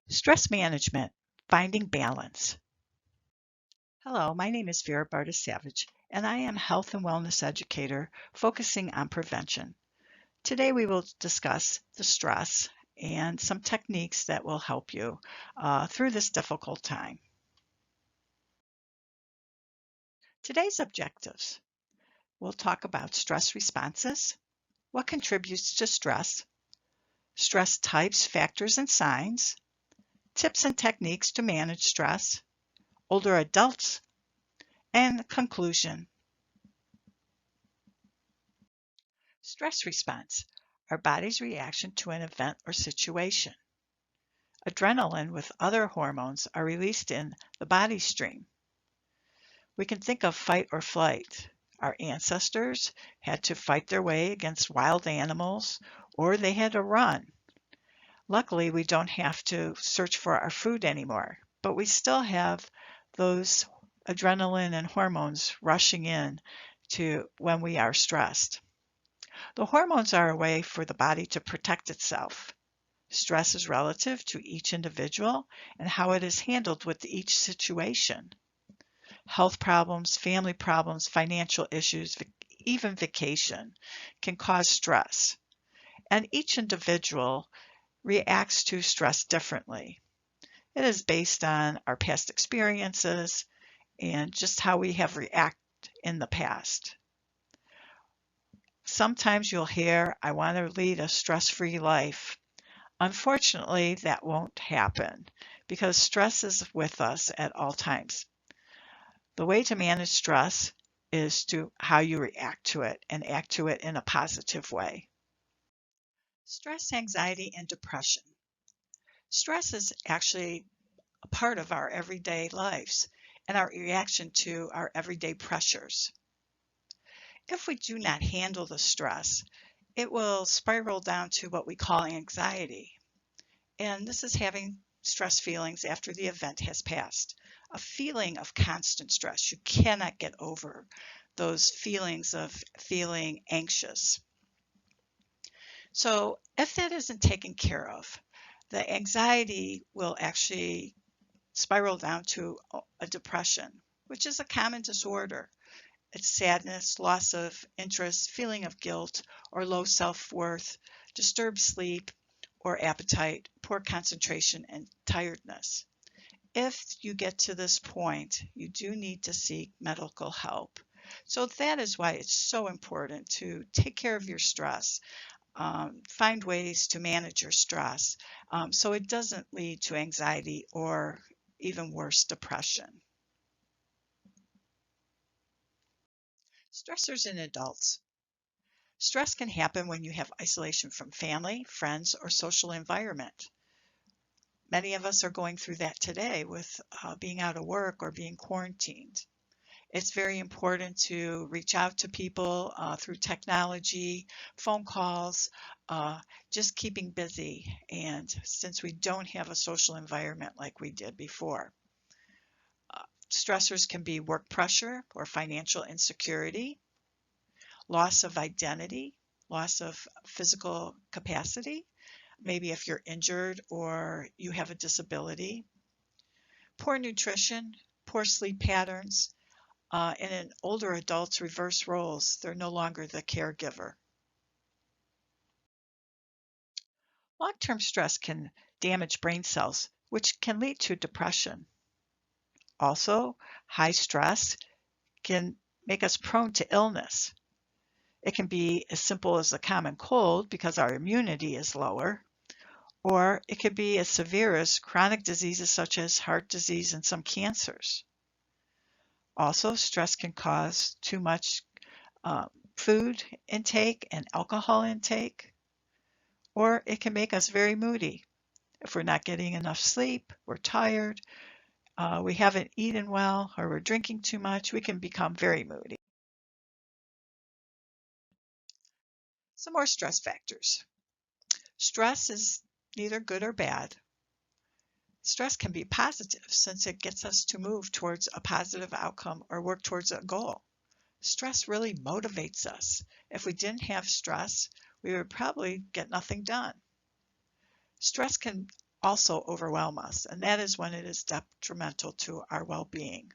Stress management, finding balance. Hello, my name is Vera Bartis Savage, and I am health and wellness educator focusing on prevention. Today we will discuss the stress and some techniques that will help you through this difficult time. Today's objectives. We'll talk about stress responses, what contributes to stress types, factors, and signs, tips and techniques to manage stress, older adults, and conclusion. Stress response, our body's reaction to an event or situation. Adrenaline with other hormones are released in the body stream. We can think of fight or flight. Our ancestors had to fight their way against wild animals, or they had to run. Luckily, we don't have to search for our food anymore, but we still have those adrenaline and hormones rushing in to when we are stressed. The hormones are a way for the body to protect itself. Stress is relative to each individual and how it is handled with each situation. Health problems, family problems, financial issues, even vacation can cause stress. And each individual reacts to stress differently. It is based on our past experiences and just how we have reacted in the past. Sometimes you'll hear, I want to lead a stress-free life. Unfortunately, that won't happen because stress is with us at all times. The way to manage stress is to how you react to it and act to it in a positive way. Stress, anxiety, and depression. Stress is actually a part of our everyday lives and our reaction to our everyday pressures. If we do not handle the stress, it will spiral down to what we call anxiety. And this is having stress feelings after the event has passed. A feeling of constant stress. You cannot get over those feelings of feeling anxious. So if that isn't taken care of, the anxiety will actually spiral down to a depression, which is a common disorder. It's sadness, loss of interest, feeling of guilt or low self-worth, disturbed sleep or appetite, poor concentration, and tiredness. If you get to this point, you do need to seek medical help. So that is why it's so important to take care of your stress, find ways to manage your stress so it doesn't lead to anxiety or even worse, depression. Stressors in adults. Stress can happen when you have isolation from family, friends, or social environment. Many of us are going through that today with being out of work or being quarantined. It's very important to reach out to people through technology, phone calls, just keeping busy. And since we don't have a social environment like we did before, stressors can be work pressure or financial insecurity, loss of identity, loss of physical capacity, maybe if you're injured or you have a disability, poor nutrition, poor sleep patterns, and in older adults reverse roles. They're no longer the caregiver. Long-term stress can damage brain cells, which can lead to depression. Also, high stress can make us prone to illness. It can be as simple as a common cold because our immunity is lower, or it could be as severe as chronic diseases such as heart disease and some cancers. Also, stress can cause too much food intake and alcohol intake, or it can make us very moody. If we're not getting enough sleep, we're tired, we haven't eaten well, or we're drinking too much, we can become very moody. Some more stress factors. Stress is neither good or bad. Stress can be positive since it gets us to move towards a positive outcome or work towards a goal. Stress really motivates us. If we didn't have stress, we would probably get nothing done. Stress can also overwhelm us, and that is when it is detrimental to our well-being.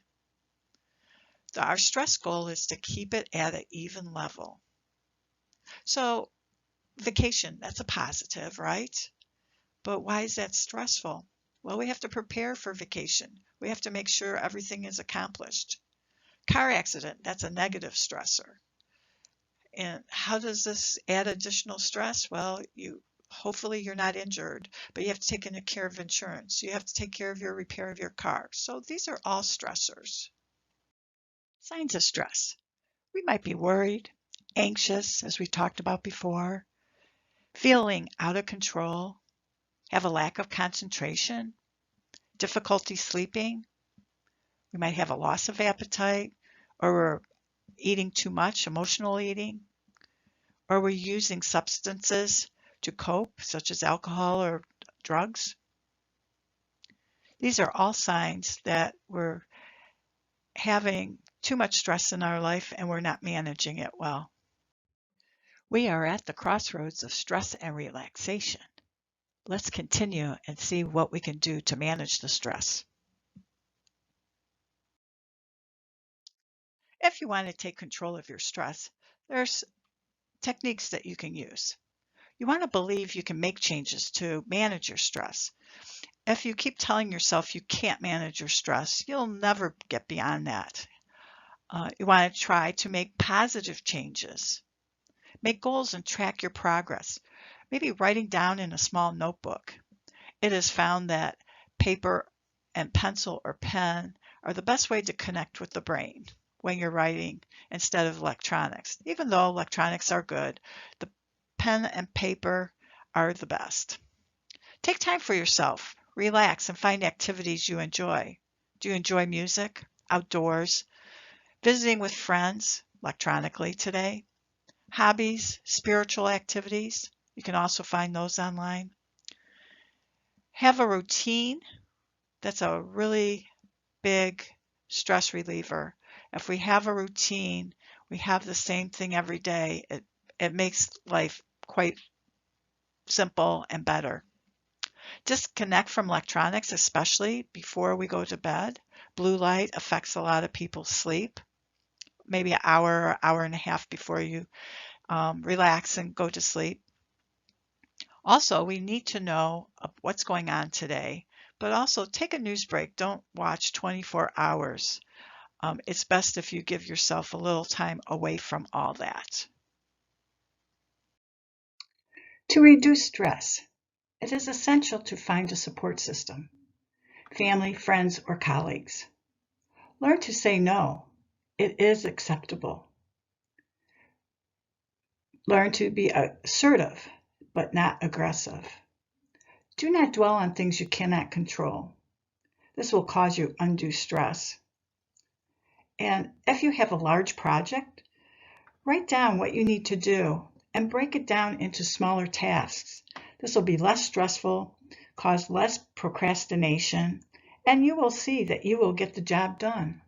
Our stress goal is to keep it at an even level. So vacation, that's a positive, right? But why is that stressful? Well, we have to prepare for vacation. We have to make sure everything is accomplished. Car accident, that's a negative stressor. And how does this add additional stress? Well, hopefully you're not injured, but you have to take care of insurance. You have to take care of your repair of your car. So these are all stressors. Signs of stress. We might be worried, anxious, as we talked about before, feeling out of control, have a lack of concentration, difficulty sleeping. We might have a loss of appetite, or we're eating too much, emotional eating, or we're using substances to cope, such as alcohol or drugs. These are all signs that we're having too much stress in our life and we're not managing it well. We are at the crossroads of stress and relaxation. Let's continue and see what we can do to manage the stress. If you want to take control of your stress, there's techniques that you can use. You want to believe you can make changes to manage your stress. If you keep telling yourself you can't manage your stress, you'll never get beyond that. You want to try to make positive changes. Make goals and track your progress. Maybe writing down in a small notebook. It is found that paper and pencil or pen are the best way to connect with the brain when you're writing instead of electronics. Even though electronics are good, the pen and paper are the best. Take time for yourself. Relax and find activities you enjoy. Do you enjoy music, outdoors, visiting with friends electronically today? Hobbies, spiritual activities. You can also find those online. Have a routine. That's a really big stress reliever. If we have a routine, we have the same thing every day. It makes life quite simple and better. Disconnect from electronics, especially before we go to bed. Blue light affects a lot of people's sleep. Maybe an hour or hour and a half before you relax and go to sleep. Also, we need to know what's going on today, but also take a news break. Don't watch 24 hours. It's best if you give yourself a little time away from all that. To reduce stress, it is essential to find a support system, family, friends, or colleagues. Learn to say no. It is acceptable. Learn to be assertive, but not aggressive. Do not dwell on things you cannot control. This will cause you undue stress. And if you have a large project, write down what you need to do and break it down into smaller tasks. This will be less stressful, cause less procrastination, and you will see that you will get the job done.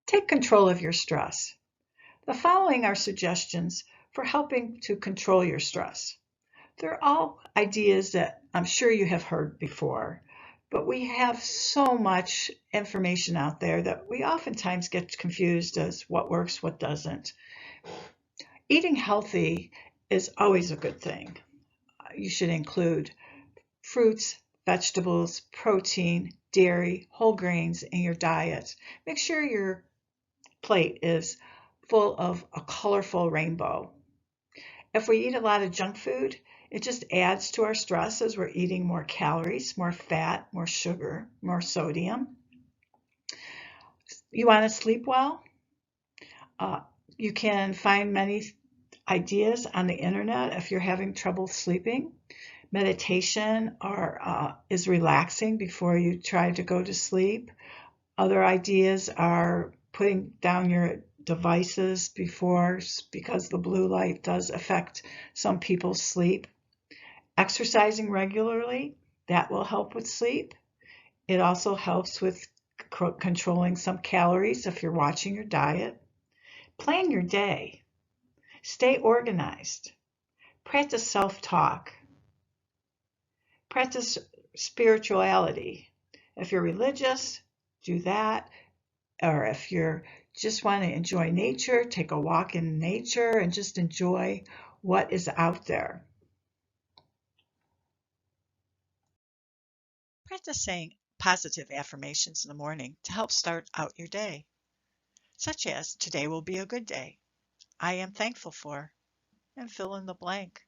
Take control of your stress. The following are suggestions for helping to control your stress. They're all ideas that I'm sure you have heard before, but we have so much information out there that we oftentimes get confused as what works, what doesn't. Eating healthy is always a good thing. You should include fruits, vegetables, protein, dairy, whole grains in your diet. Make sure your plate is full of a colorful rainbow. If we eat a lot of junk food, it just adds to our stress as we're eating more calories, more fat, more sugar, more sodium. You want to sleep well? You can find many ideas on the internet if you're having trouble sleeping. Meditation is relaxing before you try to go to sleep. Other ideas are putting down your devices because the blue light does affect some people's sleep. Exercising regularly, that will help with sleep. It also helps with controlling some calories if you're watching your diet. Plan your day. Stay organized. Practice self-talk. Practice spirituality. If you're religious, do that. Or if you just want to enjoy nature, take a walk in nature and just enjoy what is out there. Practice saying positive affirmations in the morning to help start out your day, such as today will be a good day, I am thankful for, and fill in the blank.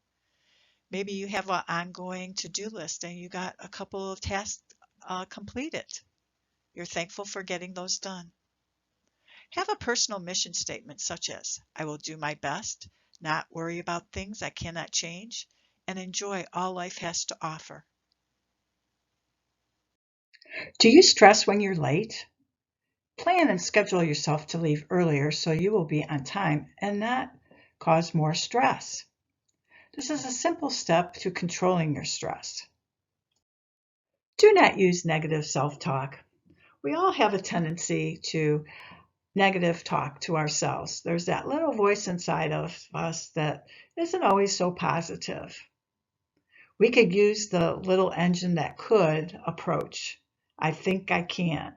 Maybe you have an ongoing to-do list and you got a couple of tasks completed. You're thankful for getting those done. Have a personal mission statement such as, I will do my best, not worry about things I cannot change, and enjoy all life has to offer. Do you stress when you're late? Plan and schedule yourself to leave earlier so you will be on time and not cause more stress. This is a simple step to controlling your stress. Do not use negative self-talk. We all have a tendency to negative talk to ourselves. There's that little voice inside of us that isn't always so positive. We could use the little engine that could approach. I think I can.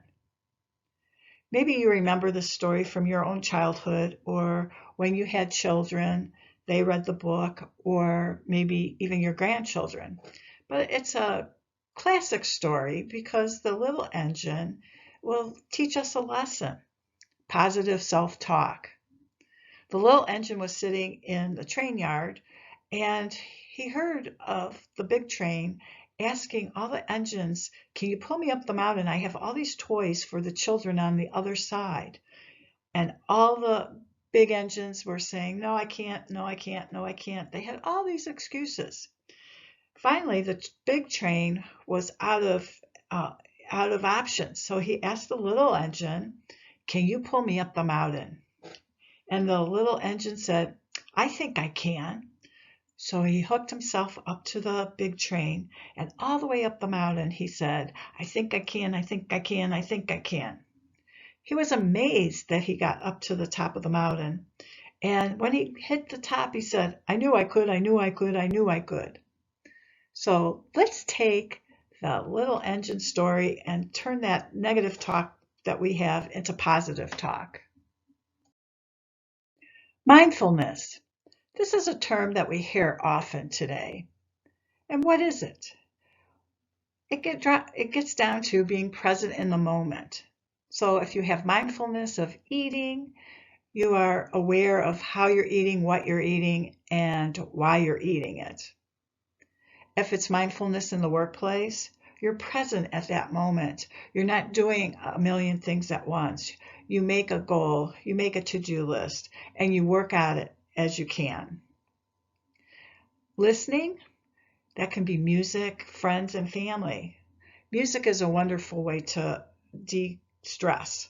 Maybe you remember the story from your own childhood or when you had children, they read the book, or maybe even your grandchildren. But it's a classic story because the little engine will teach us a lesson. Positive self-talk. The little engine was sitting in the train yard and he heard of the big train asking all the engines, can you pull me up the mountain? I have all these toys for the children on the other side. And all the big engines were saying, no, I can't, no, I can't, no, I can't. They had all these excuses. Finally, the big train was out of options. So he asked the little engine, can you pull me up the mountain? And the little engine said, I think I can. So he hooked himself up to the big train, and all the way up the mountain he said, I think I can, I think I can, I think I can. He was amazed that he got up to the top of the mountain. And when he hit the top, he said, I knew I could, I knew I could, I knew I could. So let's take the little engine story and turn that negative talk that we have into positive talk. Mindfulness. This is a term that we hear often today. And what is it? It gets down to being present in the moment. So if you have mindfulness of eating, you are aware of how you're eating, what you're eating, and why you're eating it. If it's mindfulness in the workplace, you're present at that moment. You're not doing a million things at once. You make a goal, you make a to-do list, and you work at it as you can. Listening, that can be music, friends, and family. Music is a wonderful way to de-stress.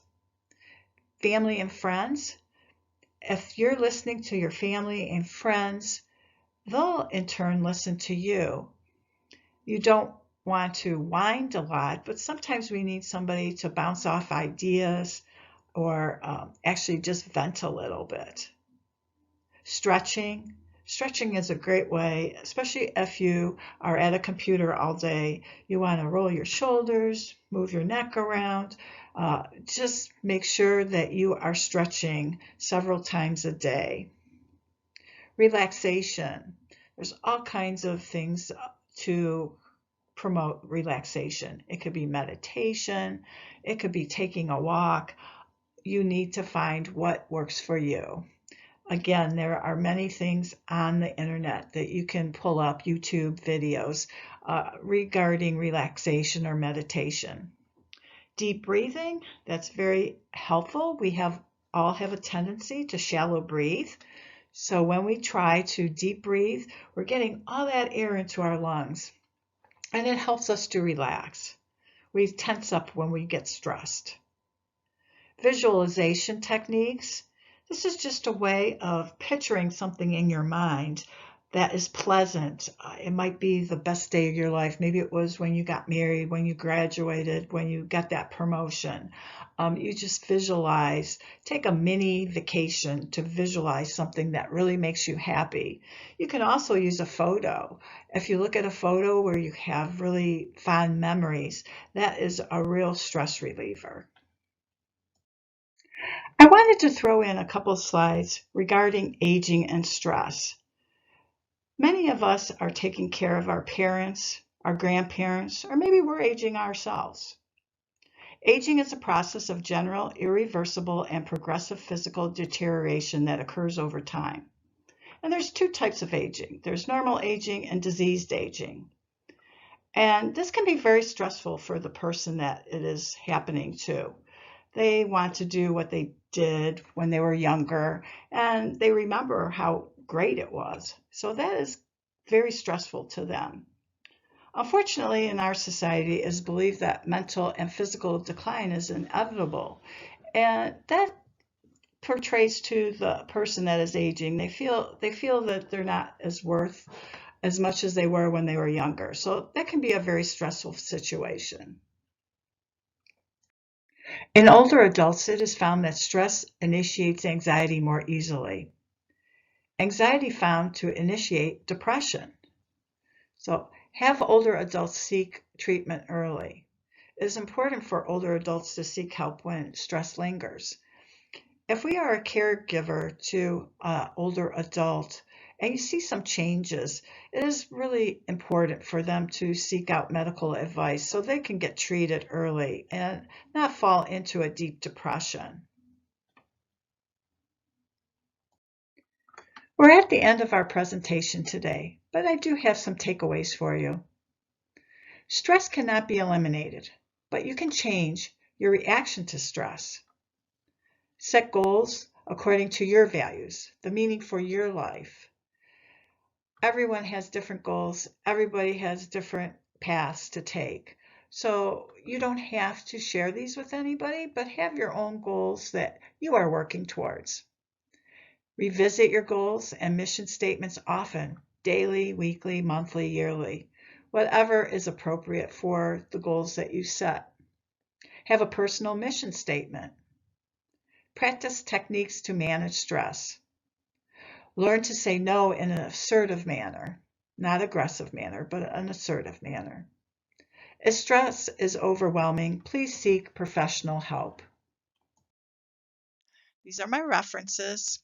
Family and friends, if you're listening to your family and friends, they'll in turn listen to you. You don't want to whine a lot, but sometimes we need somebody to bounce off ideas or actually just vent a little bit. Stretching. Stretching is a great way, especially if you are at a computer all day. You want to roll your shoulders, move your neck around. Just make sure that you are stretching several times a day. Relaxation. There's all kinds of things to promote relaxation. It could be meditation. It could be taking a walk. You need to find what works for you. Again, there are many things on the internet that you can pull up, YouTube videos regarding relaxation or meditation. Deep breathing, that's very helpful. We all have a tendency to shallow breathe. So when we try to deep breathe, we're getting all that air into our lungs, and it helps us to relax. We tense up when we get stressed. Visualization techniques. This is just a way of picturing something in your mind that is pleasant. It might be the best day of your life. Maybe it was when you got married, when you graduated, when you got that promotion. You just visualize, take a mini vacation to visualize something that really makes you happy. You can also use a photo. If you look at a photo where you have really fond memories, that is a real stress reliever. I wanted to throw in a couple slides regarding aging and stress. Many of us are taking care of our parents, our grandparents, or maybe we're aging ourselves. Aging is a process of general, irreversible, and progressive physical deterioration that occurs over time. And there's two types of aging. There's normal aging and diseased aging. And this can be very stressful for the person that it is happening to. They want to do what they did when they were younger, and they remember how great it was. So that is very stressful to them. Unfortunately, in our society, it is believed that mental and physical decline is inevitable, and that portrays to the person that is aging. They feel that they're not as worth as much as they were when they were younger. So that can be a very stressful situation. In older adults, it is found that stress initiates anxiety more easily. Anxiety found to initiate depression. So have older adults seek treatment early. It is important for older adults to seek help when stress lingers. If we are a caregiver to an older adult and you see some changes, it is really important for them to seek out medical advice so they can get treated early and not fall into a deep depression. We're at the end of our presentation today, but I do have some takeaways for you. Stress cannot be eliminated, but you can change your reaction to stress. Set goals according to your values, the meaning for your life. Everyone has different goals. Everybody has different paths to take. So you don't have to share these with anybody, but have your own goals that you are working towards. Revisit your goals and mission statements often, daily, weekly, monthly, yearly, whatever is appropriate for the goals that you set. Have a personal mission statement. Practice techniques to manage stress. Learn to say no in an assertive manner, not aggressive manner, but an assertive manner. If stress is overwhelming, please seek professional help. These are my references.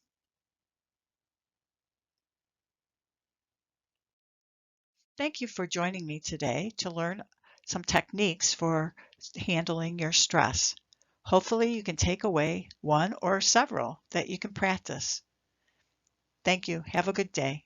Thank you for joining me today to learn some techniques for handling your stress. Hopefully you can take away one or several that you can practice. Thank you. Have a good day.